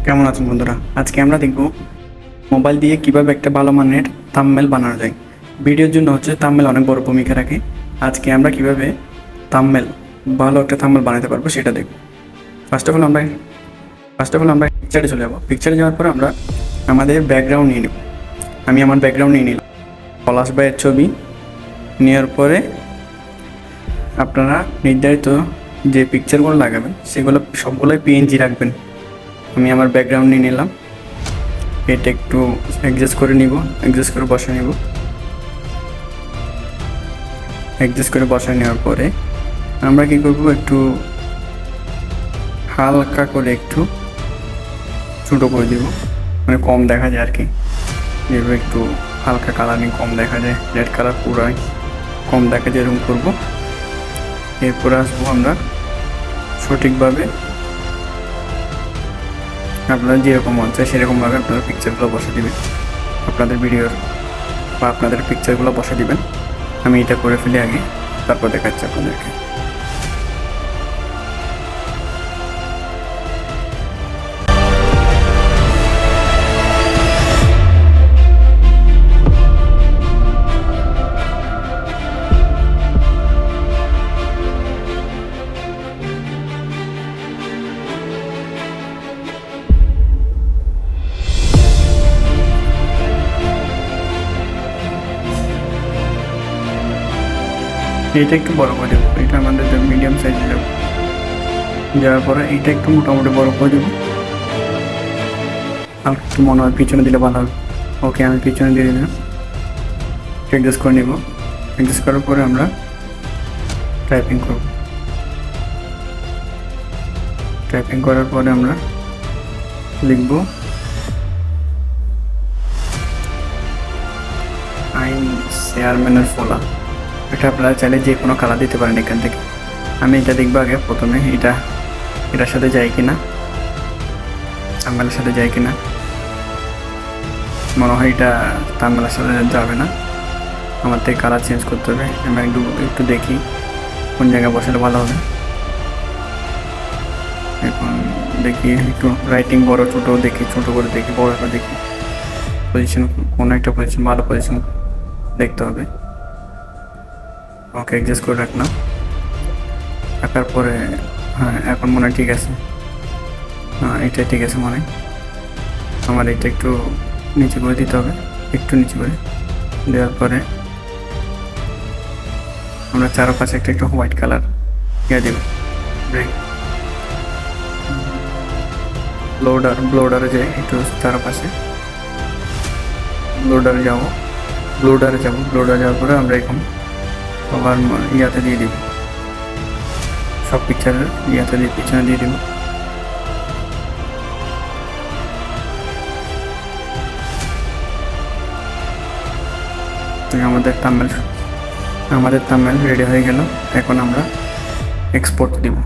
কেমন আছেন বন্ধুরা? আজকে আমরা দেখব মোবাইল দিয়ে কিভাবে একটা ভালো মানের থাম্বনেল বানানো যায়। ভিডিওর জন্য থাম্বনেল অনেক বড় ভূমিকা রাখে। আজকে আমরা কিভাবে থাম্বনেল ভালো একটা থাম্বনেল বানাতে পারবো সেটা দেখব। ফার্স্ট অফ অল আমরা পিকচারে চলে যাবো। পিকচারে যাওয়ার পর আমরা আমাদের ব্যাকগ্রাউন্ড নিয়ে নেব। আমি আমার ব্যাকগ্রাউন্ড নিয়ে নিলাম। পলাশ ভাইয়ের ছবি নেওয়ার পরে আপনারা নির্ধারিত যে পিকচারগুলো লাগাবেন সেগুলো সবগুলোই পিএনজি রাখবেন। আমি আমার ব্যাকগ্রাউন্ড নিয়ে নিলাম। এটা একটু অ্যাডজাস্ট করে বসায় নিব। অ্যাডজাস্ট করে বসায় নেওয়ার পরে আমরা কি করব, একটু হালকা করে একটু ছোটো করে দিব, মানে কম দেখা যায় আর কি। যেভাবে একটু হালকা কালারিং কম দেখা যায়, রেড কালার পুরাই কম দেখা যায়, এরকম করবো। এরপরে আসবো আমরা সঠিকভাবে আপনারা যেরকম মন চায় সেরকমভাবে আপনারা পিকচারগুলো বসে দিবেন। আপনাদের ভিডিওর বা আপনাদের পিকচারগুলো বসে দিবেন। আমি এটা করে ফেলি আগে, তারপর দেখাচ্ছি আপনাদেরকে। এইটা একটু বড় করে দেবো, এটা আমাদের মিডিয়াম সাইজে যাবো। যাওয়ার পরে এইটা একটু মোটামুটি বড় করে দেবো। আর একটু মনে হয় পিছনে দিলে ভালো হবে। ওকে, আমি পিছনে দিয়ে দিলাম। অ্যাডজাস্ট করে নেব। অ্যাডজাস্ট করার পরে আমরা টাইপিং করব। টাইপিং করার পরে আমরা লিখব আইন চেয়ারম্যানের ফোলা। এটা আপনারা চাইলে যে কোনো কালার দিতে পারেন এখান থেকে। আমি এটা দেখবো আগে প্রথমে, এটার সাথে যায় কিনা, থাম্বনেলের সাথে যায় কিনা। মনে হয় এটা থাম্বনেলের সাথে যাবে না, আমার থেকে কালার চেঞ্জ করতে হবে। আমি একটু দেখি কোন জায়গায় বসালে ভালো হবে। এখন দেখি একটু রাইটিং বড় ছোটো দেখি, ছোটো করে দেখি, বড় করে দেখি। পজিশন, কোনো একটা পজিশন, ভালো পজিশন দেখতে হবে। ওকে, অ্যাডজাস্ট করে রাখলাম। রাখার পরে হ্যাঁ, এখন মনে হয় ঠিক আছে। হ্যাঁ, এটা ঠিক আছে মনে হয়। আমার এটা একটু নিচে করে দিতে হবে, একটু নিচে করে দেওয়ার পরে আমরা চারপাশে একটু হোয়াইট কালার দিয়ে দেব। ব্লোডারে যাই, একটু চারপাশে ব্লোডারে যাবো। ব্লোডারে যাওয়ার পরে আমরা এখন আবার ইয়াতে দিয়ে দিব, সব পিকচারের ইয়াতে দিয়ে পিছনে দিয়ে দিব। আমাদের থাম্বনেল রেডি হয়ে গেল। এখন আমরা এক্সপোর্ট দিব।